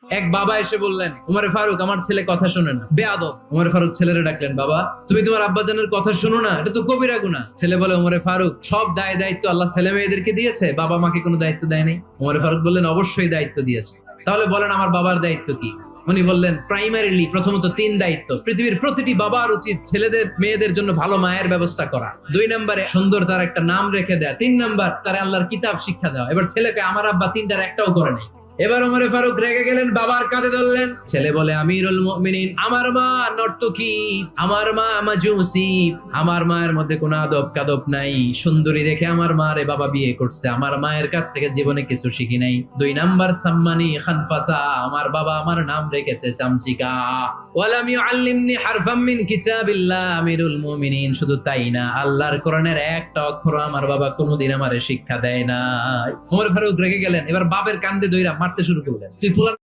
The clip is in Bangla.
এক বাবা এসে বললেন, উমরে ফারুক আমার ছেলে কথা শোনে না, বেয়াদব। উমরে ফারুক ছেলেরে ডাকলেন, বাবা তুমি তোমার আব্বাজানের কথা শোনো না, এটা তো কবিরা গুনাহ। ছেলে বলে, উমরে ফারুক সব দায় দায়িত্ব আল্লাহ ছেলে মেয়েদেরকে দিয়েছে, বাবা মাকে কোনো দায়িত্ব দেয়নি। উমরে ফারুক বললেন, অবশ্যই দায়িত্ব দিয়েছে। তাহলে বলেন আমার বাবার দায়িত্ব কি? উনি বললেন, প্রাইমারিলি প্রথমত 3 দায়িত্ব। পৃথিবীর প্রতিটি বাবার উচিত ছেলেদের মেয়েদের জন্য ভালো মায়ের ব্যবস্থা করা। 2 নম্বরে সুন্দর তার একটা নাম রেখে দেয়া। 3 নাম্বার তার আল্লাহর কিতাব শিক্ষা দেওয়া। এবার ছেলেকে আমার আব্বা 3টার একটাও করে নাই। এবার ওমরে ফারুক রেগে গেলেন, বাবার কাঁধে ধরলেন। ছেলে বলে, আমিরুল মুমিনিন, আমার মা নর্তকী, আমার মা মাজুসি, আমার মায়ের মধ্যে কোনো আদব কাদব নাই, সুন্দরী দেখে আমার মা রে বাবা বিয়ে করছে, আমার মায়ের কাছ থেকে জীবনে কিছু শিখি নাই। 2 নাম্বার সাম্মানি খানফাসা, আমার বাবা আমার নাম রেখেছে চামচিকা। ওয়ালাম ইউআল্লিমনি হারফাম মিন কিতাবিল্লাহ, আমিরুল মুমিনিন, শুধু তাই না আল্লাহর কোরআনের একটা অক্ষর আমার বাবা কোনোদিন আমারে শিক্ষা দেয় না। ওমর ফারুক রেগে গেলেন, এবার বাপের কান্দে দইরা মারতে শুরু করলেন। তুই পোলার